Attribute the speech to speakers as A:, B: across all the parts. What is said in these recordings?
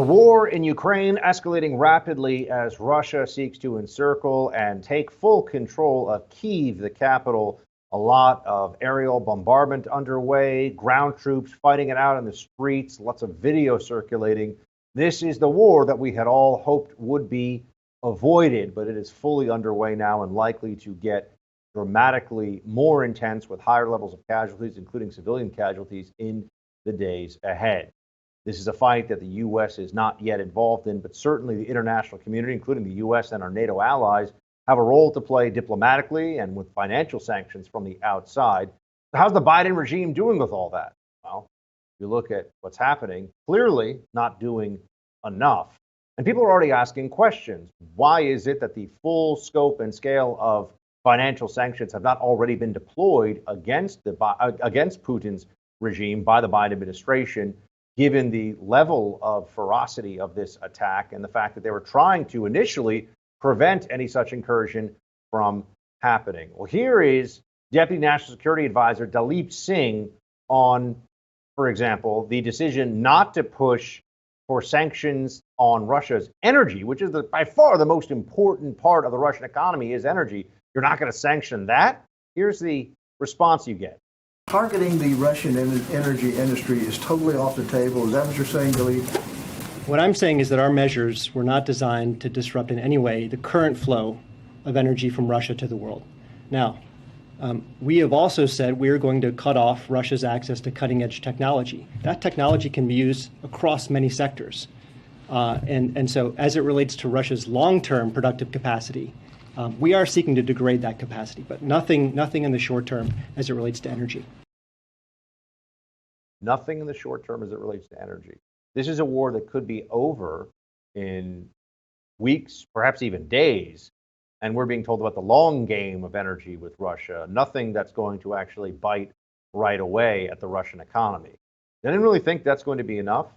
A: The war in Ukraine escalating rapidly as Russia seeks to encircle and take full control of Kyiv, the capital. A lot of aerial bombardment underway, ground troops fighting it out in the streets, lots of video circulating. This is the war that we had all hoped would be avoided, but it is fully underway now and likely to get dramatically more intense with higher levels of casualties, including civilian casualties, in the days ahead. This is a fight that the U.S. is not yet involved in, but certainly the international community, including the U.S. and our NATO allies, have a role to play diplomatically and with financial sanctions from the outside. So how's the Biden regime doing with all that? Well, if you look at what's happening, clearly not doing enough. And people are already asking questions. Why is it that the full scope and scale of financial sanctions have not already been deployed against Putin's regime by the Biden administration, given the level of ferocity of this attack and the fact that they were trying to initially prevent any such incursion from happening? Well, here is Deputy National Security Advisor Dalip Singh on, for example, the decision not to push for sanctions on Russia's energy, which is by far the most important part of the Russian economy is energy. You're not going to sanction that? Here's the response you get.
B: Targeting the Russian energy industry is totally off the table. Is that what you're saying, Dalip?
C: What I'm saying is that our measures were not designed to disrupt in any way the current flow of energy from Russia to the world. Now, we have also said we are going to cut off Russia's access to cutting-edge technology. That technology can be used across many sectors. And so as it relates to Russia's long-term productive capacity, we are seeking to degrade that capacity, but nothing in the short term as it relates to energy.
A: Nothing in the short term as it relates to energy. This is a war that could be over in weeks, perhaps even days. And we're being told about the long game of energy with Russia, nothing that's going to actually bite right away at the Russian economy. I didn't really think that's going to be enough.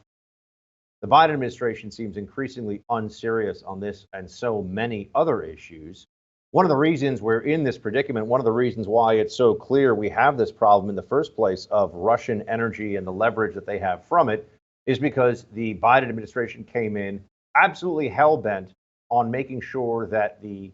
A: The Biden administration seems increasingly unserious on this and so many other issues. One of the reasons we're in this predicament, one of the reasons why it's so clear we have this problem in the first place of Russian energy and the leverage that they have from it, is because the Biden administration came in absolutely hell-bent on making sure that the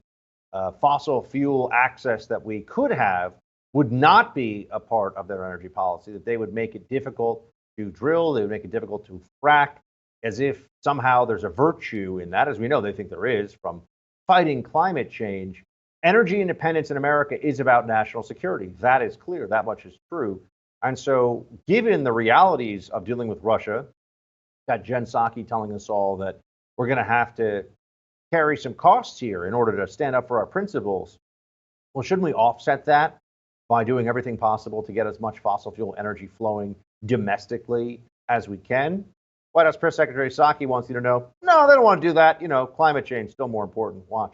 A: fossil fuel access that we could have would not be a part of their energy policy, that they would make it difficult to drill, they would make it difficult to frack, as if somehow there's a virtue in that, as we know they think there is, from fighting climate change. Energy independence in America is about national security. That is clear. That much is true. And so given the realities of dealing with Russia, got Jen Psaki telling us all that we're going to have to carry some costs here in order to stand up for our principles. Well, shouldn't we offset that by doing everything possible to get as much fossil fuel energy flowing domestically as we can? White House Press Secretary Psaki wants you to know, no, they don't want to do that. You know, climate change is still more important. Watch.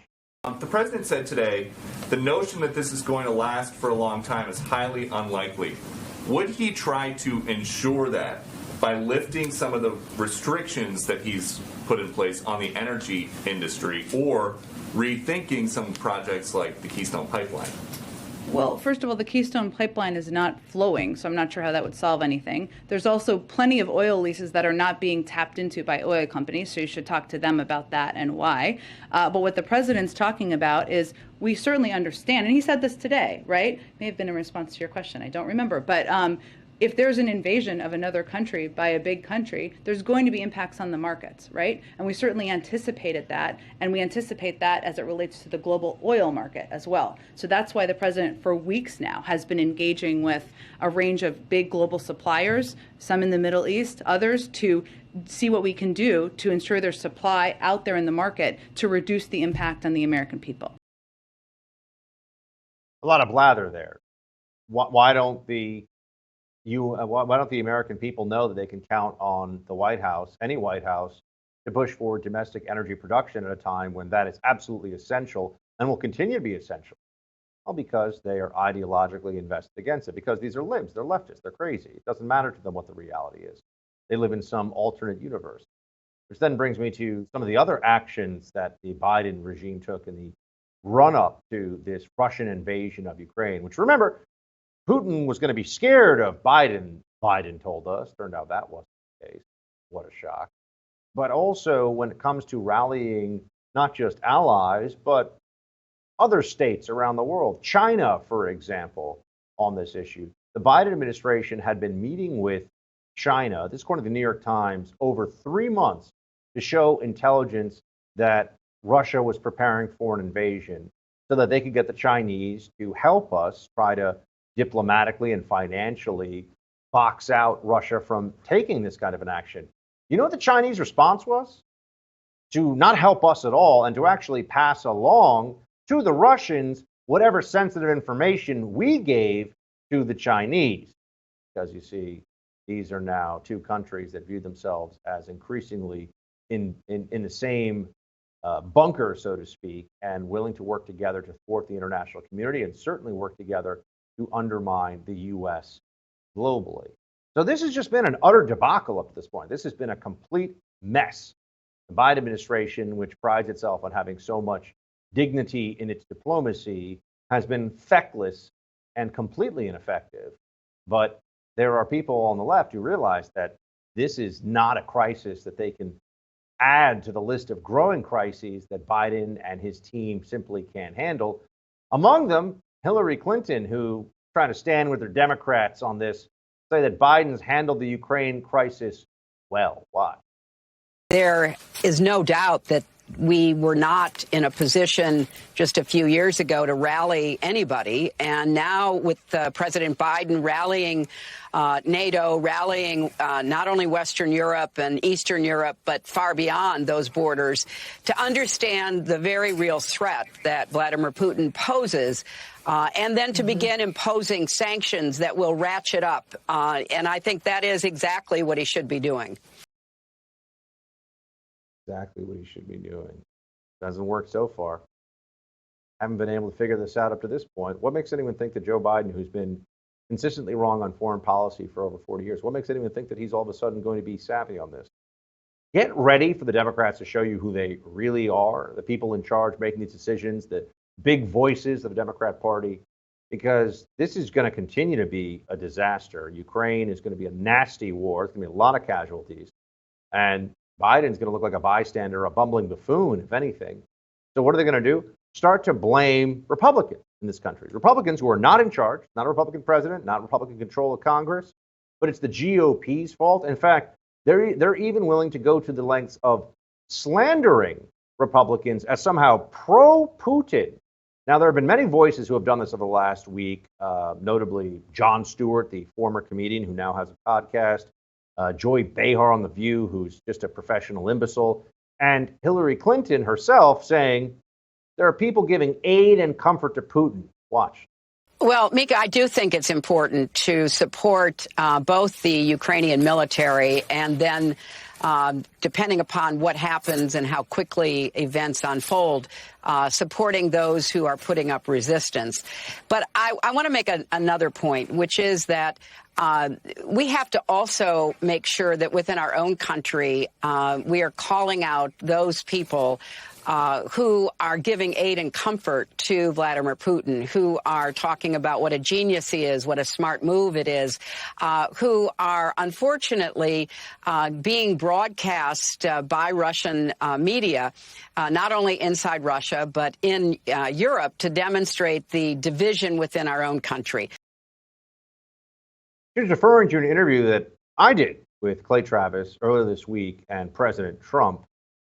D: The president said today, the notion that this is going to last for a long time is highly unlikely. Would he try to ensure that by lifting some of the restrictions that he's put in place on the energy industry or rethinking some projects like the Keystone Pipeline?
E: Well, first of all, the Keystone Pipeline is not flowing, so I'm not sure how that would solve anything. There's also plenty of oil leases that are not being tapped into by oil companies, so you should talk to them about that and why. But what the president's talking about is we certainly understand, and he said this today, right? May have been in response to your question, I don't remember, but if there's an invasion of another country by a big country, there's going to be impacts on the markets, right? And we certainly anticipated that, and we anticipate that as it relates to the global oil market as well. So that's why the president for weeks now has been engaging with a range of big global suppliers, some in the Middle East, others, to see what we can do to ensure there's supply out there in the market to reduce the impact on the American people.
A: A lot of blather there. Why don't the American people know that they can count on the White House, any White House, to push for domestic energy production at a time when that is absolutely essential and will continue to be essential? Well, because they are ideologically invested against it, because these are libs, they're leftists, they're crazy. It doesn't matter to them what the reality is. They live in some alternate universe. Which then brings me to some of the other actions that the Biden regime took in the run-up to this Russian invasion of Ukraine, which, remember, Putin was going to be scared of Biden, Biden told us. Turned out that wasn't the case. What a shock. but also when it comes to rallying not just allies, but other states around the world. China, for example, on this issue. The Biden administration had been meeting with China, this according to the New York Times, over 3 months to show intelligence that Russia was preparing for an invasion so that they could get the Chinese to help us try to diplomatically and financially box out Russia from taking this kind of an action. You know what the Chinese response was? To not help us at all and to actually pass along to the Russians whatever sensitive information we gave to the Chinese. Because you see, these are now two countries that view themselves as increasingly in the same bunker, so to speak, and willing to work together to thwart the international community and certainly work together to undermine the U.S. globally. So this has just been an utter debacle up to this point. This has been a complete mess. The Biden administration, which prides itself on having so much dignity in its diplomacy, has been feckless and completely ineffective. But there are people on the left who realize that this is not a crisis that they can add to the list of growing crises that Biden and his team simply can't handle. Among them, Hillary Clinton, who trying to stand with the Democrats on this, say that Biden's handled the Ukraine crisis well. Why?
F: There is no doubt that we were not in a position just a few years ago to rally anybody. And now with President Biden rallying NATO, rallying not only Western Europe and Eastern Europe, but far beyond those borders, to understand the very real threat that Vladimir Putin poses, and then to begin imposing sanctions that will ratchet up. And I think that is exactly what he should be doing.
A: Exactly what he should be doing. Doesn't work so far. Haven't been able to figure this out up to this point. What makes anyone think that Joe Biden, who's been consistently wrong on foreign policy for over 40 years, what makes anyone think that he's all of a sudden going to be savvy on this? Get ready for the Democrats to show you who they really are, the people in charge making these decisions, the big voices of the Democrat Party, because this is going to continue to be a disaster. Ukraine is going to be a nasty war. It's going to be a lot of casualties. And Biden's going to look like a bystander, a bumbling buffoon, if anything. So what are they going to do? Start to blame Republicans in this country. Republicans who are not in charge, not a Republican president, not Republican control of Congress, but it's the GOP's fault. In fact, they're even willing to go to the lengths of slandering Republicans as somehow pro-Putin. Now, there have been many voices who have done this over the last week, notably Jon Stewart, the former comedian who now has a podcast, Joy Behar on The View, who's just a professional imbecile, and Hillary Clinton herself saying there are people giving aid and comfort to Putin. Watch.
F: Well, Mika, I do think it's important to support both the Ukrainian military and then, depending upon what happens and how quickly events unfold, supporting those who are putting up resistance. But I want to make another point, which is that we have to also make sure that within our own country, we are calling out those people who are giving aid and comfort to Vladimir Putin, who are talking about what a genius he is, what a smart move it is, who are unfortunately being broadcast by Russian media, not only inside Russia, but in Europe, to demonstrate the division within our own country.
A: He was referring to an interview that I did with Clay Travis earlier this week and President Trump,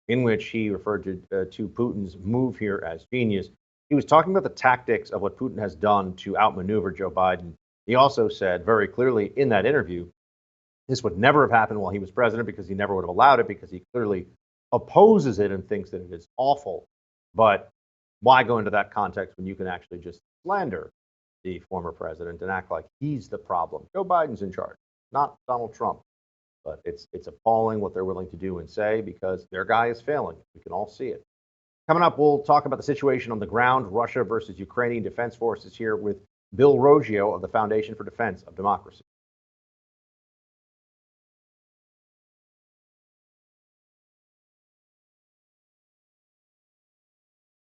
A: in which he referred to Putin's move here as genius. He was talking about the tactics of what Putin has done to outmaneuver Joe Biden. He also said very clearly in that interview, this would never have happened while he was president because he never would have allowed it because he clearly opposes it and thinks that it is awful. But why go into that context when you can actually just slander the former president and act like he's the problem? Joe Biden's in charge, not Donald Trump. But it's appalling what they're willing to do and say because their guy is failing. We can all see it. Coming up, we'll talk about the situation on the ground, Russia versus Ukrainian Defense Forces here with Bill Roggio of the Foundation for Defense of Democracy.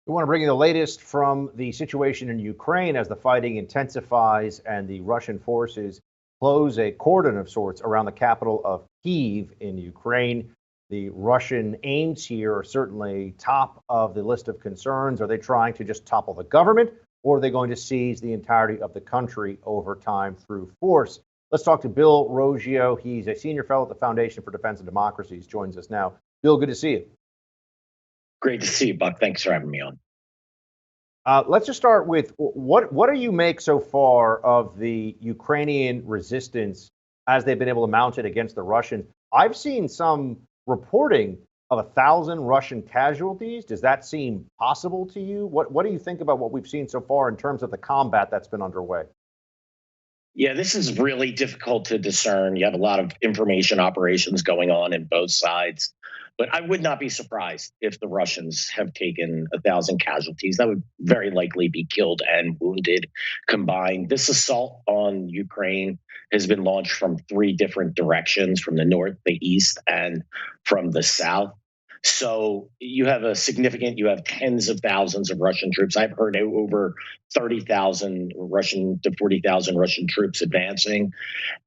A: We want to bring you the latest from the situation in Ukraine as the fighting intensifies and the Russian forces close a cordon of sorts around the capital of Kyiv in Ukraine. the Russian aims here are certainly top of the list of concerns. Are they trying to just topple the government, or are they going to seize the entirety of the country over time through force? Let's talk to Bill Roggio. He's a senior fellow at the Foundation for Defense and Democracy. He joins us now. Bill, good to see you.
G: Great to see you, Buck. Thanks for having me on.
A: Let's just start with what do you make so far of the Ukrainian resistance as they've been able to mount it against the Russians? I've seen some reporting of 1,000 Russian casualties. Does that seem possible to you? What do you think about what we've seen so far in terms of the combat that's been underway?
G: Yeah, this is really difficult to discern. You have a lot of information operations going on in both sides. But I would not be surprised if the Russians have taken 1,000 casualties. That would very likely be killed and wounded combined. This assault on Ukraine has been launched from 3 different directions, from the north, the east, and from the south. So you have you have tens of thousands of Russian troops. I've heard over 30,000 Russian to 40,000 Russian troops advancing.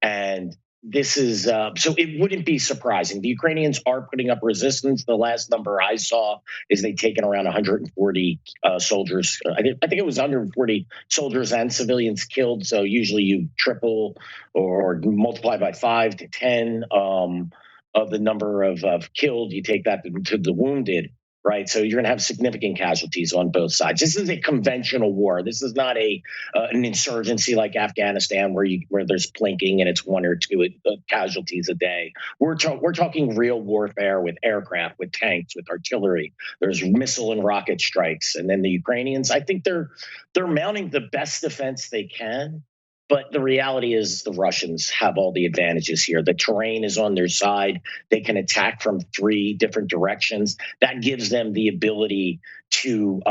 G: And this is so it wouldn't be surprising. The Ukrainians are putting up resistance. The last number I saw is they've taken around 140 soldiers. I think it was 140 soldiers and civilians killed. So usually you triple or multiply by 5 to 10 of the number of killed. You take that to the wounded. Right, so you're going to have significant casualties on both sides. This is a conventional war. This is not an insurgency like Afghanistan where there's plinking and it's 1 or 2 casualties a day. We're talking real warfare with aircraft, with tanks, with artillery. There's missile and rocket strikes, and then the Ukrainians. I think they're mounting the best defense they can. But the reality is the Russians have all the advantages here. The terrain is on their side. They can attack from 3 different directions. That gives them the ability to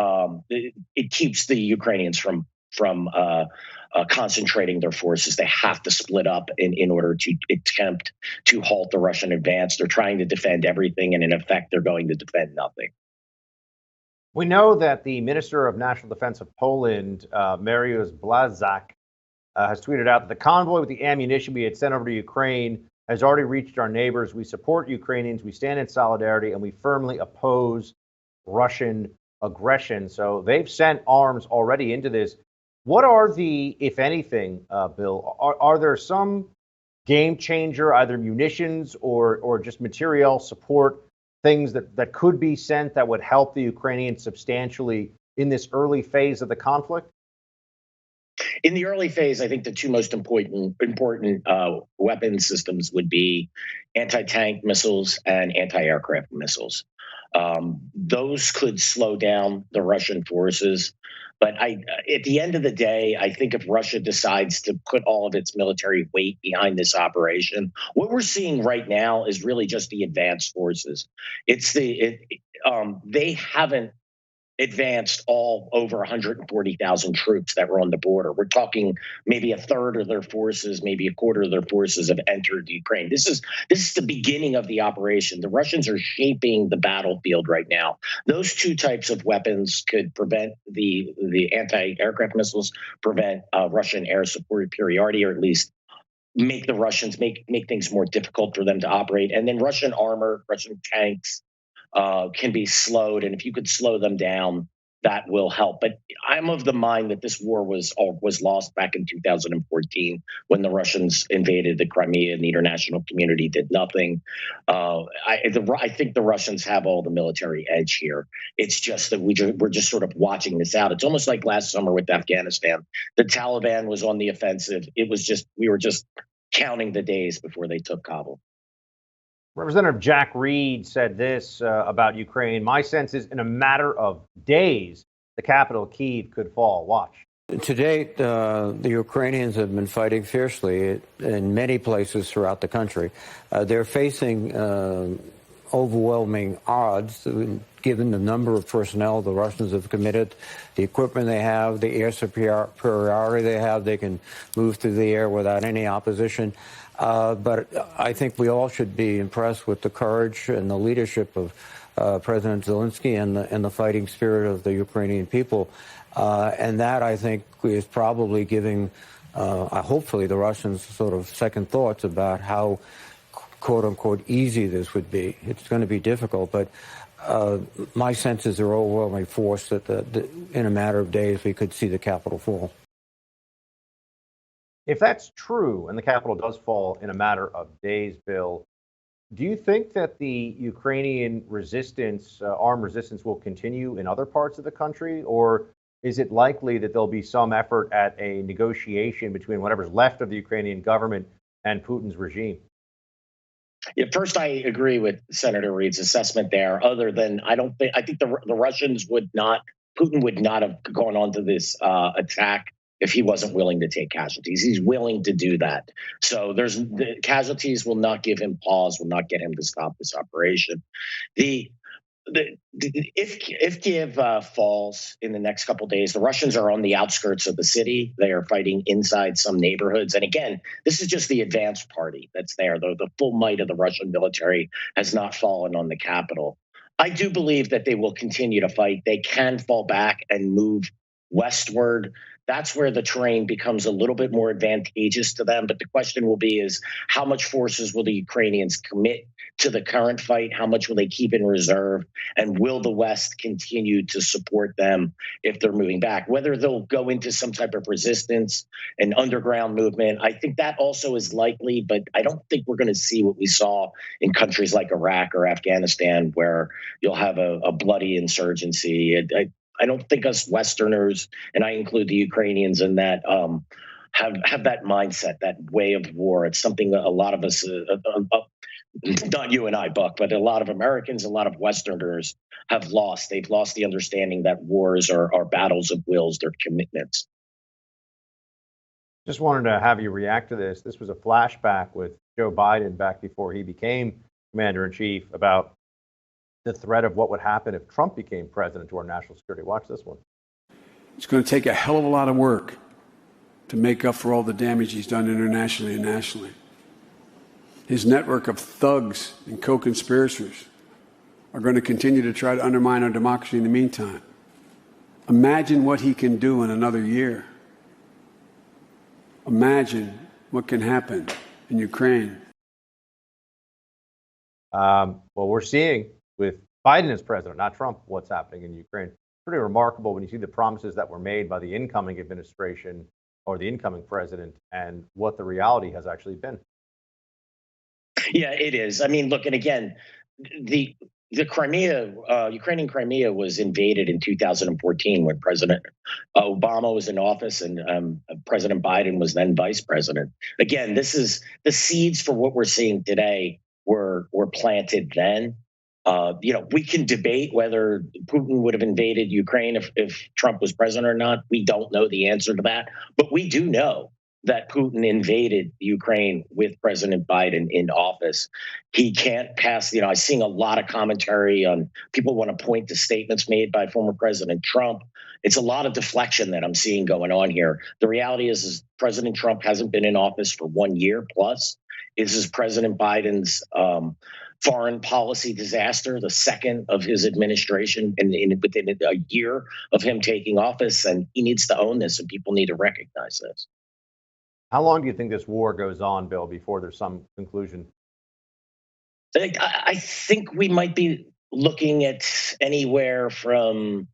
G: it keeps the Ukrainians from concentrating their forces. They have to split up in order to attempt to halt the Russian advance. They're trying to defend everything, and in effect, they're going to defend nothing.
A: We know that the Minister of National Defense of Poland, Mariusz Błaszczak, has tweeted out that the convoy with the ammunition we had sent over to Ukraine has already reached our neighbors. We support Ukrainians. We stand in solidarity, and we firmly oppose Russian aggression. So they've sent arms already into this. What are the, if anything, Bill, are there some game changer, either munitions or just material support, things that could be sent that would help the Ukrainians substantially in this early phase of the conflict?
G: In the early phase, I think the 2 most important weapon systems would be anti-tank missiles and anti-aircraft missiles. Those could slow down the Russian forces. But at the end of the day, I think if Russia decides to put all of its military weight behind this operation, what we're seeing right now is really just the advanced forces. They haven't advanced all over 140,000 troops that were on the border. We're talking maybe a third of their forces, maybe a quarter of their forces have entered Ukraine. This is the beginning of the operation. The Russians are shaping the battlefield right now. Those 2 types of weapons could prevent the anti-aircraft missiles, prevent Russian air superiority, or at least make the Russians make things more difficult for them to operate. And then Russian armor, Russian tanks, can be slowed, and if you could slow them down, that will help. But I'm of the mind that this war was lost back in 2014 when the Russians invaded the Crimea and the international community did nothing. I think the Russians have all the military edge here. It's just that we're just sort of watching this out. It's almost like last summer with Afghanistan. The Taliban was on the offensive. We were just counting the days before they took Kabul.
A: Representative Jack Reed said this about Ukraine. My sense is in a matter of days, the capital, Kyiv, could fall. Watch.
H: To date, the Ukrainians have been fighting fiercely in many places throughout the country. They're facing overwhelming odds, given the number of personnel the Russians have committed, the equipment they have, the air superiority they have. They can move through the air without any opposition. But I think we all should be impressed with the courage and the leadership of President Zelenskyy and the fighting spirit of the Ukrainian people. And that, I think, is probably giving, hopefully, the Russians sort of second thoughts about how quote unquote easy this would be. It's going to be difficult, but my sense is they're overwhelmingly forced that in a matter of days we could see the capital fall.
A: If that's true and the capital does fall in a matter of days, Bill, do you think that the Ukrainian resistance, armed resistance, will continue in other parts of the country? Or is it likely that there'll be some effort at a negotiation between whatever's left of the Ukrainian government and Putin's regime?
G: Yeah, first, I agree with Senator Reid's assessment there. Other than I think the Russians would not, Putin would not have gone on to this attack if he wasn't willing to take casualties. He's willing to do that. So the casualties will not give him pause, will not get him to stop this operation. If Kiev falls in the next couple of days, the Russians are on the outskirts of the city. They are fighting inside some neighborhoods. And again, this is just the advanced party that's there. The full might of the Russian military has not fallen on the capital. I do believe that they will continue to fight. They can fall back and move westward. That's where the terrain becomes a little bit more advantageous to them. But the question will be is how much forces will the Ukrainians commit to the current fight? How much will they keep in reserve? And will the West continue to support them if they're moving back? Whether they'll go into some type of resistance, an underground movement, I think that also is likely. But I don't think we're going to see what we saw in countries like Iraq or Afghanistan, where you'll have a bloody insurgency. I don't think us Westerners, and I include the Ukrainians in that, have that mindset, that way of war. It's something that a lot of us, not you and I, Buck, but a lot of Americans, a lot of Westerners have lost. They've lost the understanding that wars are battles of wills, they're commitments.
A: Just wanted to have you react to this. This was a flashback with Joe Biden back before he became commander in chief about the threat of what would happen if Trump became president to our national security. Watch this one.
I: It's going to take a hell of a lot of work to make up for all the damage he's done internationally and nationally. His network of thugs and co-conspirators are going to continue to try to undermine our democracy in the meantime. Imagine what he can do in another year. Imagine what can happen in Ukraine.
A: Well, we're seeing with Biden as president, not Trump, what's happening in Ukraine. Pretty remarkable when you see the promises that were made by the incoming administration or the incoming president and what the reality has actually been.
G: Yeah, it is. I mean, look, and again, the Crimea, Ukrainian Crimea was invaded in 2014 when President Obama was in office and President Biden was then vice president. Again, this is the seeds for what we're seeing today were planted then. We can debate whether Putin would have invaded Ukraine if Trump was president or not. We don't know the answer to that. But we do know that Putin invaded Ukraine with President Biden in office. He can't pass, I'm seeing a lot of commentary on people want to point to statements made by former President Trump. It's a lot of deflection that I'm seeing going on here. The reality is President Trump hasn't been in office for 1 year plus. This is President Biden's foreign policy disaster, the second of his administration within a year of him taking office, and he needs to own this, and people need to recognize this.
A: How long do you think this war goes on, Bill, before there's some conclusion?
G: I think we might be looking at anywhere from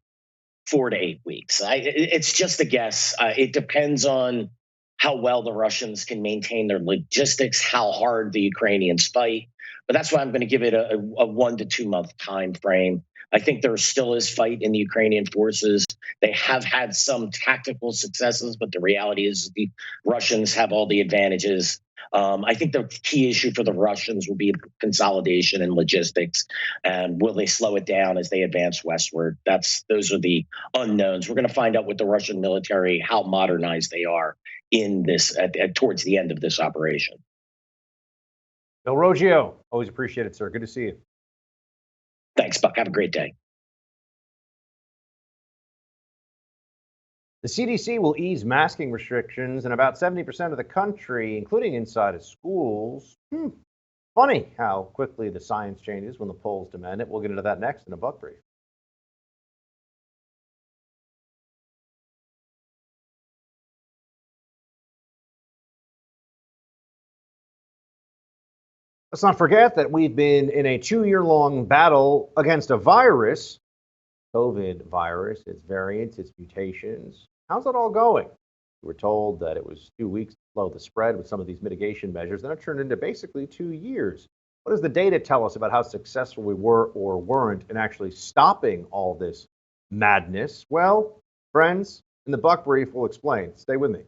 G: 4 to 8 weeks. It's just a guess. It depends on how well the Russians can maintain their logistics, how hard the Ukrainians fight. But that's why I'm going to give it a 1 to 2 month time frame. I think there still is fight in the Ukrainian forces. They have had some tactical successes, but the reality is the Russians have all the advantages. I think the key issue for the Russians will be consolidation and logistics. And will they slow it down as they advance westward? Those are the unknowns. We're going to find out with the Russian military how modernized they are in this towards the end of this operation.
A: Bill Roggio, always appreciate it, sir. Good to see you.
G: Thanks, Buck. Have a great day.
A: The CDC will ease masking restrictions in about 70% of the country, including inside of schools. Funny how quickly the science changes when the polls demand it. We'll get into that next in a Buck Brief. Let's not forget that we've been in a 2-year-long battle against a virus, COVID virus, its variants, its mutations. How's it all going? We were told that it was 2 weeks to slow the spread with some of these mitigation measures. Then it turned into basically 2 years. What does the data tell us about how successful we were or weren't in actually stopping all this madness? Well, friends, in the Buck Brief, we'll explain. Stay with me.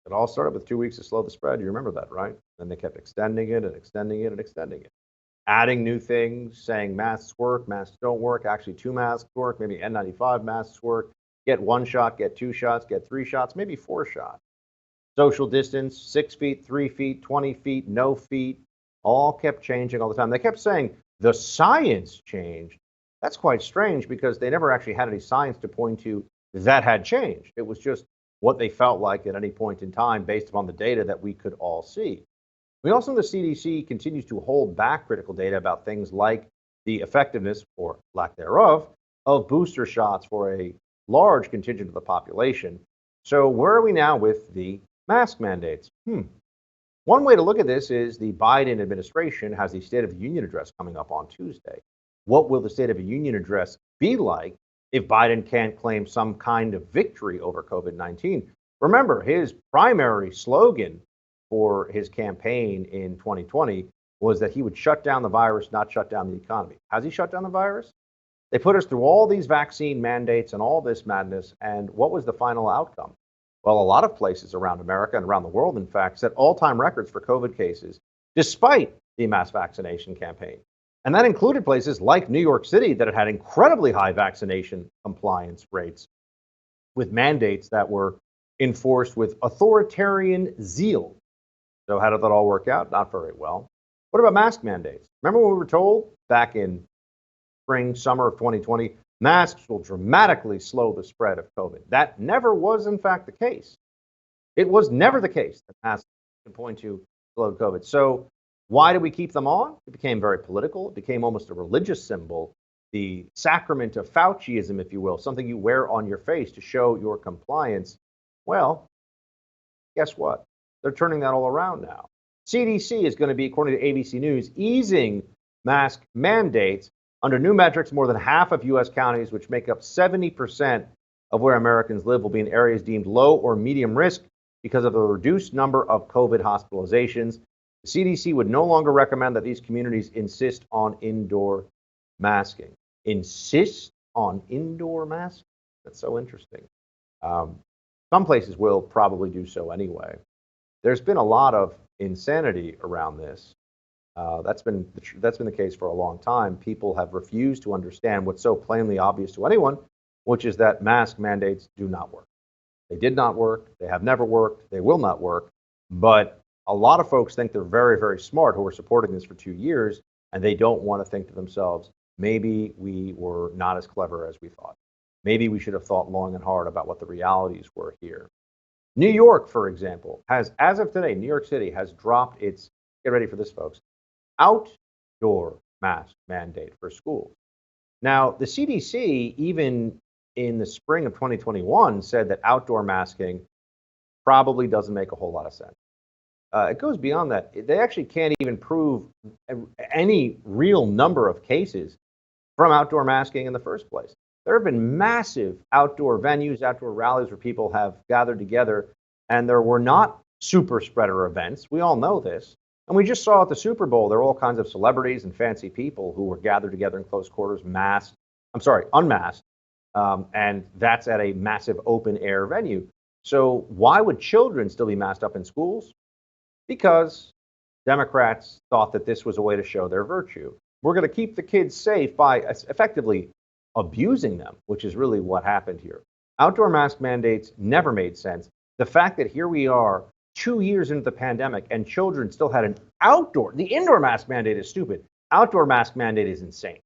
A: It all started with 2 weeks to slow the spread. You remember that, right? Then they kept extending it and extending it and extending it. Adding new things, saying masks work, masks don't work. Actually, 2 masks work, maybe N95 masks work. Get 1 shot, get 2 shots, get 3 shots, maybe 4 shots. Social distance, 6 feet, 3 feet, 20 feet, no feet, all kept changing all the time. They kept saying the science changed. That's quite strange because they never actually had any science to point to that had changed. It was just what they felt like at any point in time based upon the data that we could all see. We also know the CDC continues to hold back critical data about things like the effectiveness, or lack thereof, of booster shots for a large contingent of the population. So where are we now with the mask mandates? One way to look at this is the Biden administration has the State of the Union address coming up on Tuesday. What will the State of the Union address be like if Biden can't claim some kind of victory over COVID-19? Remember, his primary slogan for his campaign in 2020 was that he would shut down the virus, not shut down the economy. Has he shut down the virus? They put us through all these vaccine mandates and all this madness, and what was the final outcome? Well, a lot of places around America and around the world, in fact, set all-time records for COVID cases, despite the mass vaccination campaign. And that included places like New York City that had incredibly high vaccination compliance rates with mandates that were enforced with authoritarian zeal. So how did that all work out? Not very well. What about mask mandates? Remember when we were told back in spring, summer of 2020, masks will dramatically slow the spread of COVID? That never was, in fact, the case. It was never the case that masks can point to slowed COVID. So why do we keep them on? It became very political. It became almost a religious symbol, the sacrament of Fauciism, if you will, something you wear on your face to show your compliance. Well, guess what? They're turning that all around now. CDC is going to be, according to ABC News, easing mask mandates. Under new metrics, more than half of U.S. counties, which make up 70% of where Americans live, will be in areas deemed low or medium risk because of a reduced number of COVID hospitalizations. The CDC would no longer recommend that these communities insist on indoor masking. Insist on indoor masking? That's so interesting. Some places will probably do so anyway. There's been a lot of insanity around this. That's been the case for a long time. People have refused to understand what's so plainly obvious to anyone, which is that mask mandates do not work. They did not work. They have never worked. They will not work. But a lot of folks think they're very, very smart who are supporting this for 2 years, and they don't want to think to themselves, maybe we were not as clever as we thought. Maybe we should have thought long and hard about what the realities were here. New York, for example, has, as of today, New York City has dropped its, get ready for this, folks, outdoor mask mandate for schools. Now, the CDC, even in the spring of 2021, said that outdoor masking probably doesn't make a whole lot of sense. It goes beyond that. They actually can't even prove any real number of cases from outdoor masking in the first place. There have been massive outdoor venues, outdoor rallies where people have gathered together, and there were not super spreader events. We all know this. And we just saw at the Super Bowl, there were all kinds of celebrities and fancy people who were gathered together in close quarters, unmasked, and that's at a massive open air venue. So why would children still be masked up in schools? Because Democrats thought that this was a way to show their virtue. We're going to keep the kids safe by effectively abusing them, which is really what happened here. Outdoor mask mandates never made sense. The fact that here we are 2 years into the pandemic and children still had an the indoor mask mandate is stupid. Outdoor mask mandate is insane.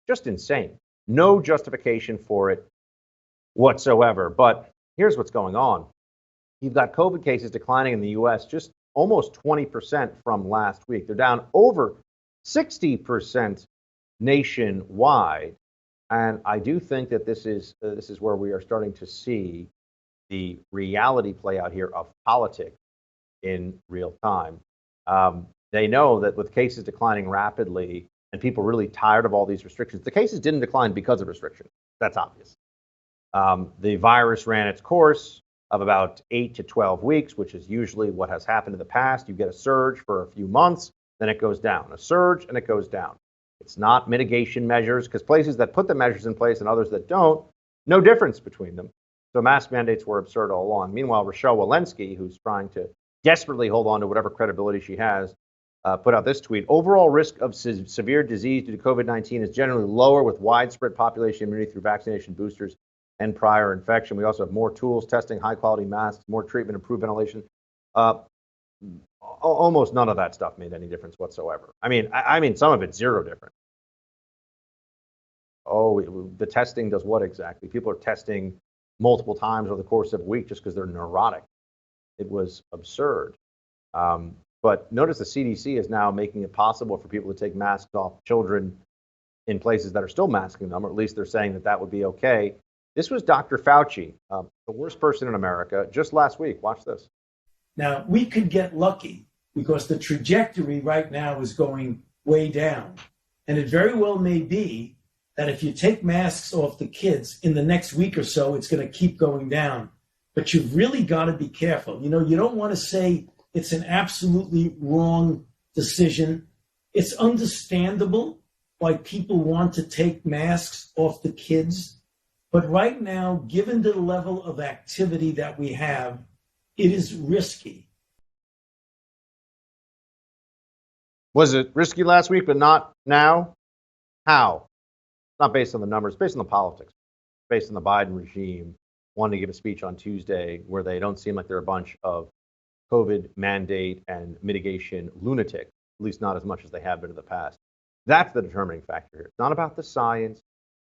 A: Just insane. No justification for it whatsoever. But here's what's going on. You've got COVID cases declining in the US just almost 20% from last week. They're down over 60% nationwide. And I do think that this is where we are starting to see the reality play out here of politics in real time. They know that with cases declining rapidly and people really tired of all these restrictions, the cases didn't decline because of restrictions. That's obvious. The virus ran its course of about 8 to 12 weeks, which is usually what has happened in the past. You get a surge for a few months, then it goes down. A surge and it goes down. It's not mitigation measures, because places that put the measures in place and others that don't, no difference between them. So mask mandates were absurd all along. Meanwhile, Rochelle Walensky, who's trying to desperately hold on to whatever credibility she has, put out this tweet. Overall risk of severe disease due to COVID-19 is generally lower with widespread population immunity through vaccination boosters and prior infection. We also have more tools, testing, high-quality masks, more treatment, improved ventilation. Almost none of that stuff made any difference whatsoever. I mean, some of it's zero different. The testing does what exactly? People are testing multiple times over the course of a week just because they're neurotic. It was absurd. But notice the CDC is now making it possible for people to take masks off children in places that are still masking them, or at least they're saying that that would be okay. This was Dr. Fauci, the worst person in America, just last week. Watch this.
J: Now, we could get lucky because the trajectory right now is going way down. And it very well may be that if you take masks off the kids in the next week or so, it's going to keep going down. But you've really got to be careful. You know, you don't want to say it's an absolutely wrong decision. It's understandable why people want to take masks off the kids. But right now, given the level of activity that we have, it is risky.
A: Was it risky last week, but not now? How? Not based on the numbers, based on the politics, based on the Biden regime wanting to give a speech on Tuesday where they don't seem like they're a bunch of COVID mandate and mitigation lunatics, at least not as much as they have been in the past. That's the determining factor here. It's not about the science.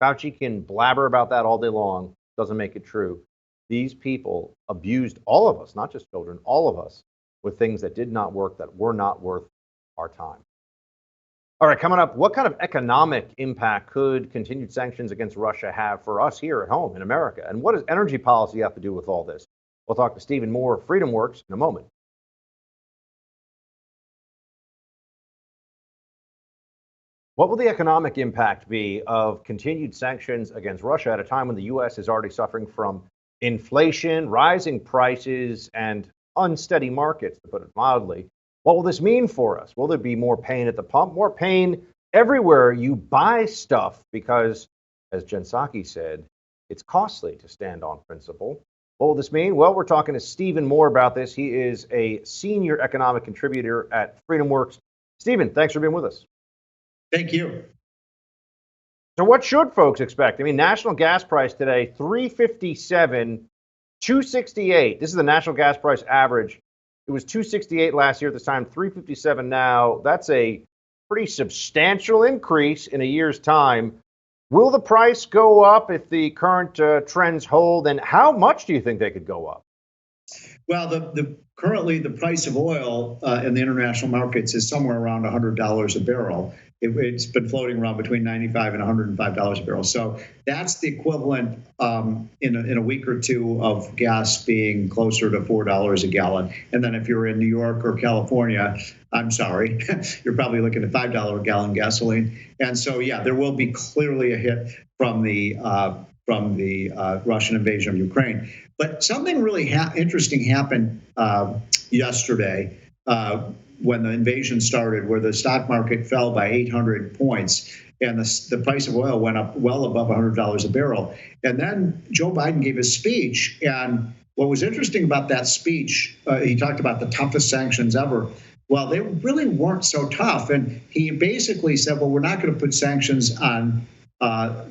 A: Fauci can blabber about that all day long. Doesn't make it true. These people abused all of us, not just children, all of us, with things that did not work, that were not worth our time. All right, coming up, what kind of economic impact could continued sanctions against Russia have for us here at home in America? And what does energy policy have to do with all this? We'll talk to Stephen Moore of FreedomWorks in a moment. What will the economic impact be of continued sanctions against Russia at a time when the U.S. is already suffering from inflation, rising prices, and unsteady markets, to put it mildly? What will this mean for us? Will there be more pain at the pump, more pain everywhere you buy stuff? Because, as Jen Psaki said, it's costly to stand on principle. What will this mean? Well, we're talking to Stephen Moore about this. He is a senior economic contributor at FreedomWorks. Stephen, thanks for being with us.
K: Thank you.
A: So what should folks expect? I mean, national gas price today, $3.57, $2.68. This is the national gas price average. It was $2.68 last year at this time, $3.57 now. That's a pretty substantial increase in a year's time. Will the price go up if the current trends hold? And how much do you think they could go up?
K: Well, currently the price of oil in the international markets is somewhere around $100 a barrel. It's been floating around between $95 and $105 a barrel. So that's the equivalent in a week or two of gas being closer to $4 a gallon. And then if you're in New York or California, I'm sorry, you're probably looking at $5 a gallon gasoline. And so, yeah, there will be clearly a hit from the Russian invasion of Ukraine. But something really interesting happened yesterday when the invasion started, where the stock market fell by 800 points and the price of oil went up well above $100 a barrel. And then Joe Biden gave his speech. And what was interesting about that speech, he talked about the toughest sanctions ever. Well, they really weren't so tough. And he basically said, well, we're not going to put sanctions on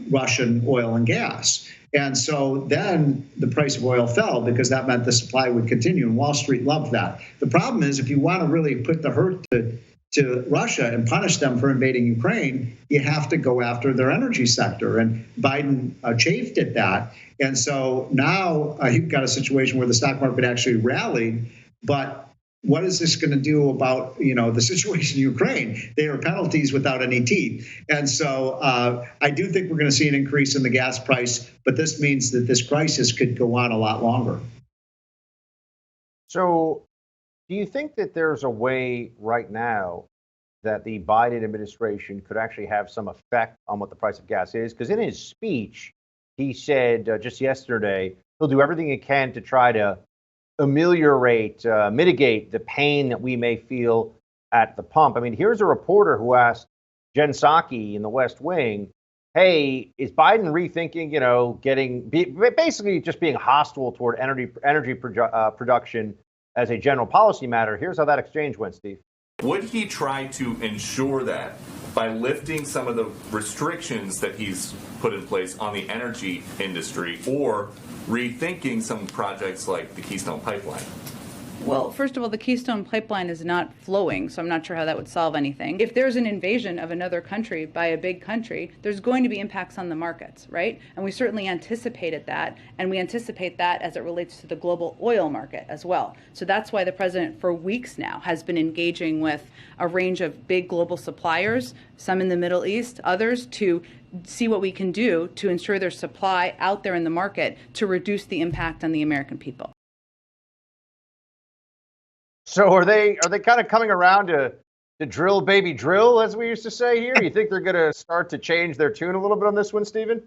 K: Russian oil and gas. And so then the price of oil fell because that meant the supply would continue. And Wall Street loved that. The problem is if you want to really put the hurt to Russia and punish them for invading Ukraine, you have to go after their energy sector. And Biden chafed at that. And so now you've got a situation where the stock market actually rallied, but what is this going to do about, the situation in Ukraine? They are penalties without any teeth. And so I do think we're going to see an increase in the gas price, but this means that this crisis could go on a lot longer.
A: So do you think that there's a way right now that the Biden administration could actually have some effect on what the price of gas is? Because in his speech, he said just yesterday, he'll do everything he can to try to ameliorate, mitigate the pain that we may feel at the pump. I mean, here's a reporter who asked Jen Psaki in the West Wing, hey, is Biden rethinking, basically just being hostile toward energy production as a general policy matter? Here's how that exchange went, Steve.
D: Would he try to ensure that by lifting some of the restrictions that he's put in place on the energy industry, or rethinking some projects like the Keystone Pipeline?
E: Well, first of all, the Keystone Pipeline is not flowing, so I'm not sure how that would solve anything. If there's an invasion of another country by a big country, there's going to be impacts on the markets, right? And we certainly anticipated that, and we anticipate that as it relates to the global oil market as well. So that's why the president, for weeks now, has been engaging with a range of big global suppliers, some in the Middle East, others, to see what we can do to ensure there's supply out there in the market to reduce the impact on the American people.
A: So are they kind of coming around to drill, baby, drill, as we used to say here? You think they're going to start to change their tune a little bit on this one, Stephen?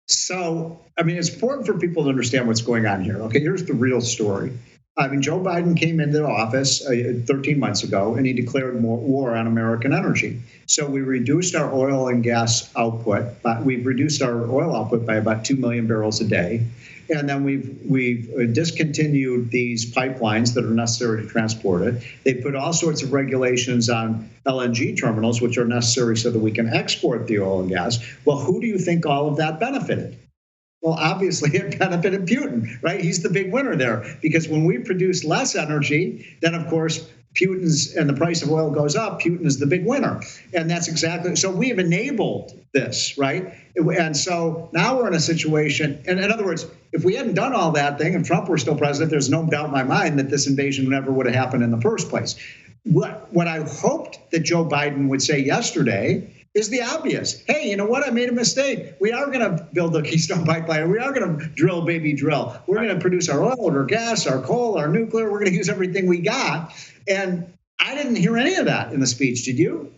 K: So, it's important for people to understand what's going on here. Okay, here's the real story. Joe Biden came into office 13 months ago, and he declared war on American energy. So we reduced our oil and gas output. We've reduced our oil output by about 2 million barrels a day. And then we've discontinued these pipelines that are necessary to transport it. They put all sorts of regulations on LNG terminals, which are necessary so that we can export the oil and gas. Well, who do you think all of that benefited? Well, obviously it benefited Putin, right? He's the big winner there, because when we produce less energy, then of course and the price of oil goes up, Putin is the big winner. And that's exactly, so we have enabled this, right? And so now we're in a situation, and in other words, if we hadn't done all that thing, if Trump were still president, there's no doubt in my mind that this invasion never would have happened in the first place. What I hoped that Joe Biden would say yesterday is the obvious. Hey, you know what? I made a mistake. We are going to build the Keystone Pipeline. We are going to drill, baby, drill. We're going to produce our oil, our gas, our coal, our nuclear. We're going to use everything we got. And I didn't hear any of that in the speech. Did you?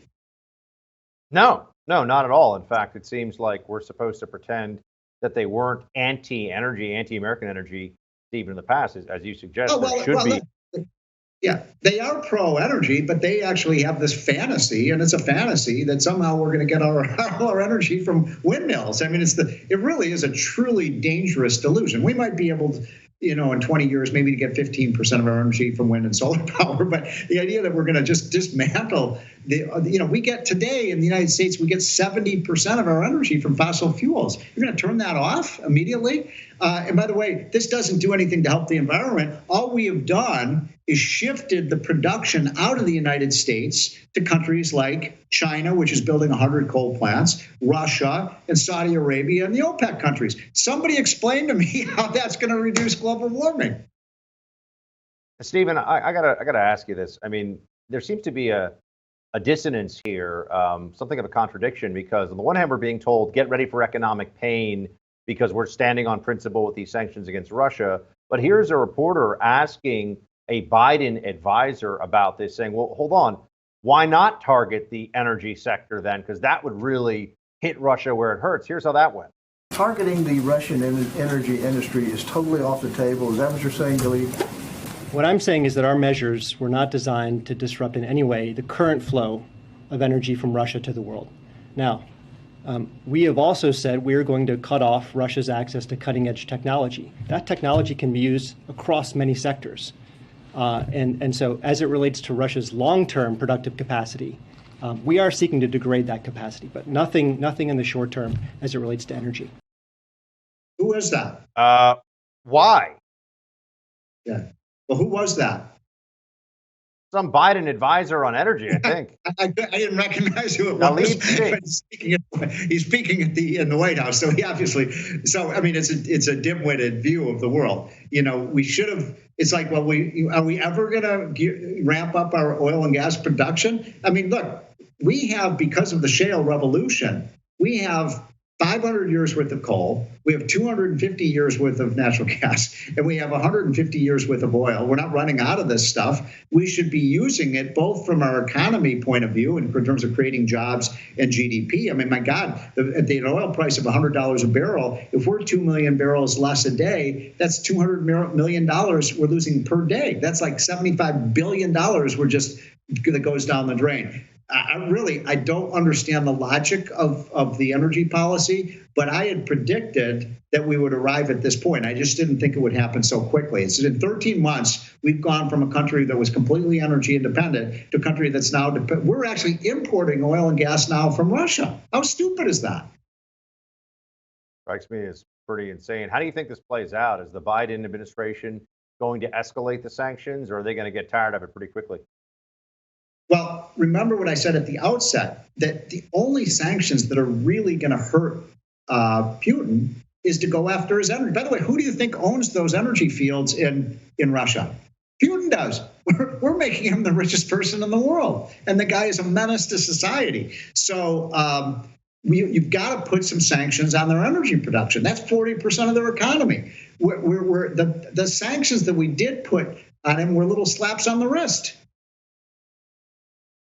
A: No, not at all. In fact, it seems like we're supposed to pretend that they weren't anti-energy, anti-American energy, even in the past, as you suggest.
K: Yeah, they are pro-energy, but they actually have this fantasy, and it's a fantasy that somehow we're going to get our energy from windmills. It really is a truly dangerous delusion. We might be able to, in 20 years, maybe to get 15% of our energy from wind and solar power, but the idea that we're going to just dismantle we get today in the United States, we get 70% of our energy from fossil fuels. You're going to turn that off immediately? And by the way, this doesn't do anything to help the environment. All we have done is shifted the production out of the United States to countries like China, which is building 100 coal plants, Russia, and Saudi Arabia, and the OPEC countries. Somebody explain to me how that's going to reduce global warming.
A: Stephen, I gotta ask you this. There seems to be a dissonance here, something of a contradiction, because on the one hand, we're being told, get ready for economic pain because we're standing on principle with these sanctions against Russia. But here's a reporter asking a Biden advisor about this, saying, well, hold on, why not target the energy sector then? Because that would really hit Russia where it hurts. Here's how that went.
B: Targeting the Russian energy industry is totally off the table. Is that what you're saying, Dilip?
C: What I'm saying is that our measures were not designed to disrupt in any way the current flow of energy from Russia to the world. Now, we have also said we're going to cut off Russia's access to cutting-edge technology. That technology can be used across many sectors. And so as it relates to Russia's long-term productive capacity, we are seeking to degrade that capacity, but nothing in the short term as it relates to energy.
K: Who is that?
A: Why?
K: Yeah. Well, who was that?
A: Some Biden advisor on energy, I think.
K: I didn't recognize who it was. He's speaking in the White House, so he obviously. So it's a dim-witted view of the world. We should have It's like, well, are we ever going to ramp up our oil and gas production? I mean, look, we have, because of the shale revolution, we have 500 years worth of coal, we have 250 years worth of natural gas, and we have 150 years worth of oil. We're not running out of this stuff. We should be using it both from our economy point of view in terms of creating jobs and GDP. I mean, my God, at the oil price of $100 a barrel, if we're 2 million barrels less a day, that's $200 million we're losing per day. That's like $75 billion that goes down the drain. I don't understand the logic of the energy policy, but I had predicted that we would arrive at this point. I just didn't think it would happen so quickly. It's in 13 months, we've gone from a country that was completely energy independent to a country that's now, we're actually importing oil and gas now from Russia. How stupid is that?
A: Strikes me as pretty insane. How do you think this plays out? Is the Biden administration going to escalate the sanctions, or are they going to get tired of it pretty quickly?
K: Well, remember what I said at the outset, that the only sanctions that are really going to hurt Putin is to go after his energy. By the way, who do you think owns those energy fields in Russia? Putin does. We're making him the richest person in the world. And the guy is a menace to society. So you've got to put some sanctions on their energy production. That's 40% of their economy. The sanctions that we did put on him were little slaps on the wrist.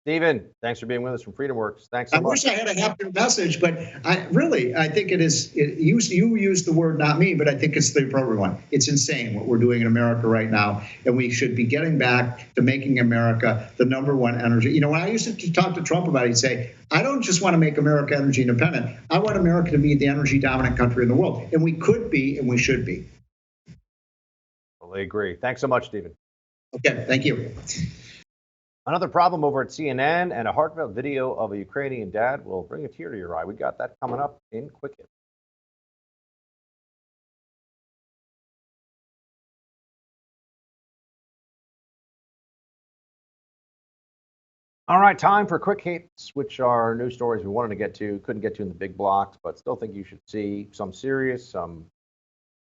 A: Stephen, thanks for being with us from FreedomWorks. Thanks so much.
K: I wish I had a happier message, but I think it is. You used the word, not me, but I think it's the appropriate one. It's insane what we're doing in America right now, and we should be getting back to making America the #1 energy. You know, when I used to talk to Trump about it, he'd say, I don't just want to make America energy independent. I want America to be the energy dominant country in the world. And we could be, and we should be.
A: Well, I agree. Thanks so much, Stephen.
K: Okay, thank you.
A: Another problem over at CNN, and a heartfelt video of a Ukrainian dad will bring a tear to your eye. We got that coming up in Quick Hit. All right, time for Quick Hits, which are news stories we wanted to get to, couldn't get to in the big blocks, but still think you should see. Some serious, some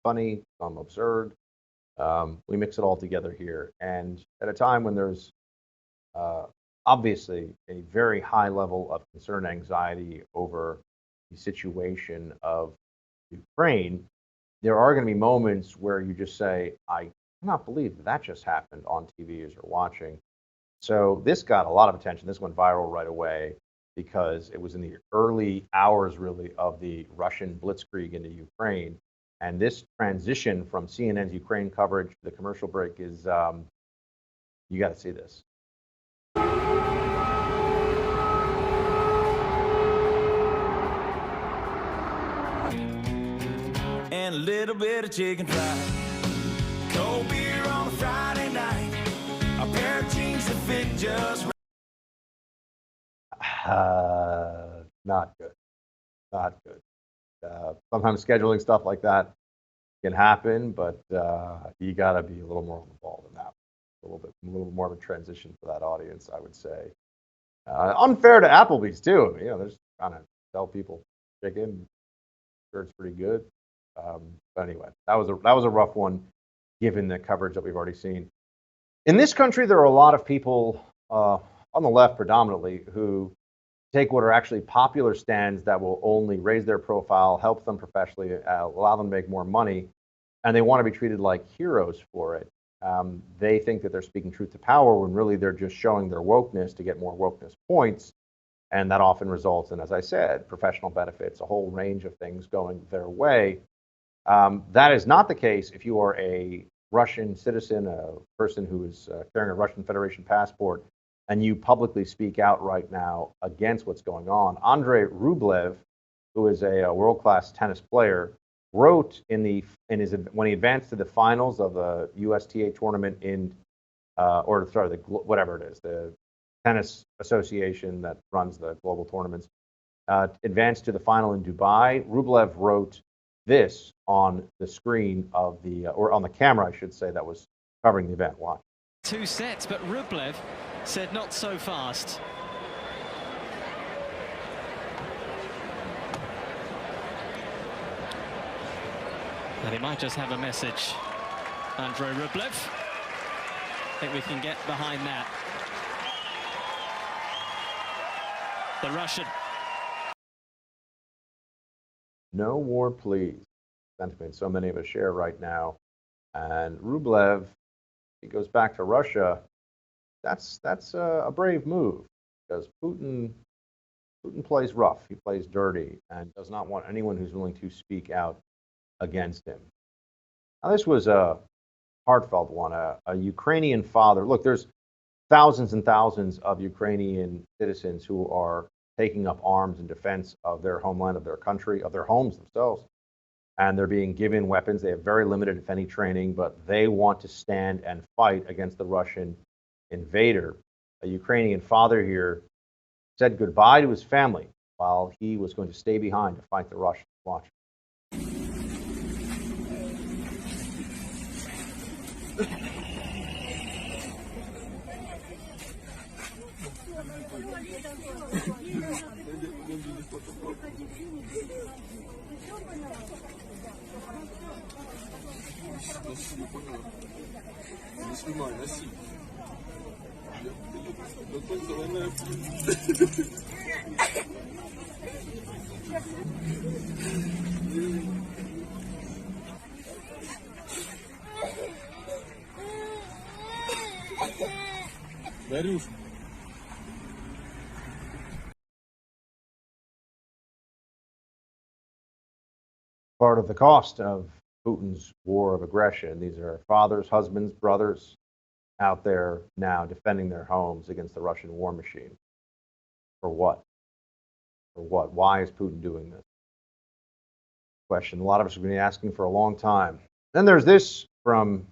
A: funny, some absurd. We mix it all together here. And at a time when there's obviously a very high level of concern and anxiety over the situation of Ukraine, there are going to be moments where you just say, I cannot believe that just happened on TV as you're watching. So this got a lot of attention. This went viral right away because it was in the early hours, really, of the Russian blitzkrieg into Ukraine. And this transition from CNN's Ukraine coverage to the commercial break is, you got to see this.
L: And a little bit of chicken fried, cold beer on a Friday night, a pair of jeans that fit just right.
A: Not good. Not good. Sometimes scheduling stuff like that can happen, but you got to be a little more on the ball than that. A little more of a transition for that audience, I would say. Unfair to Applebee's too. You know, they're just trying to tell people chicken. Sure, it's pretty good. But anyway, that was a rough one, given the coverage that we've already seen. In this country, there are a lot of people on the left, predominantly, who take what are actually popular stands that will only raise their profile, help them professionally, allow them to make more money, and they want to be treated like heroes for it. They think that they're speaking truth to power when really they're just showing their wokeness to get more wokeness points. And that often results in, as I said, professional benefits, a whole range of things going their way. That is not the case if you are a Russian citizen, a person who is carrying a Russian Federation passport, and you publicly speak out right now against what's going on. Andrei Rublev, who is a world-class tennis player, wrote when he advanced to the finals of the USTA tournament whatever it is, the tennis association that runs the global tournaments, advanced to the final in Dubai. Rublev wrote this on the screen of or on the camera, I should say, that was covering the event. Watch.
M: 2 sets, but Rublev said not so fast. And he might just have a message. Andrei Rublev. I think we can get behind that. The Russian.
A: No war, please. Sentiment so many of us share right now. And Rublev, he goes back to Russia. That's a brave move, because Putin plays rough. He plays dirty and does not want anyone who's willing to speak out against him. Now, this was a heartfelt one. A Ukrainian father. Look, there's thousands and thousands of Ukrainian citizens who are taking up arms in defense of their homeland, of their country, of their homes themselves. And they're being given weapons. They have very limited, if any, training, but they want to stand and fight against the Russian invader. A Ukrainian father here said goodbye to his family while he was going to stay behind to fight the Russians. Watch. Part of the cost of Putin's war of aggression. These are fathers, husbands, brothers out there now defending their homes against the Russian war machine. For what? For what? Why is Putin doing this? Question a lot of us have been asking for a long time. Then there's this from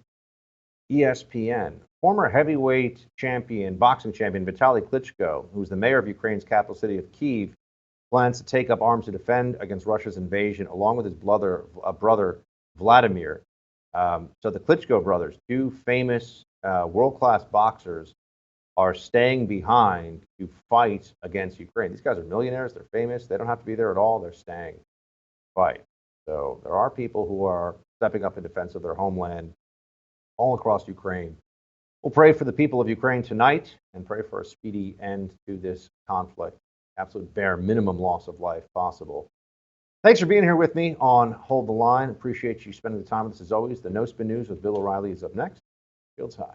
A: ESPN. Former heavyweight champion, boxing champion Vitaly Klitschko, who's the mayor of Ukraine's capital city of Kyiv, plans to take up arms to defend against Russia's invasion, along with his brother Vladimir. So the Klitschko brothers, two famous world-class boxers, are staying behind to fight against Ukraine. These guys are millionaires. They're famous. They don't have to be there at all. They're staying to fight. So there are people who are stepping up in defense of their homeland all across Ukraine. We'll pray for the people of Ukraine tonight and pray for a speedy end to this conflict. Absolute bare minimum loss of life possible. Thanks for being here with me on Hold the Line. Appreciate you spending the time with us as always. The No Spin News with Bill O'Reilly is up next. Fields High.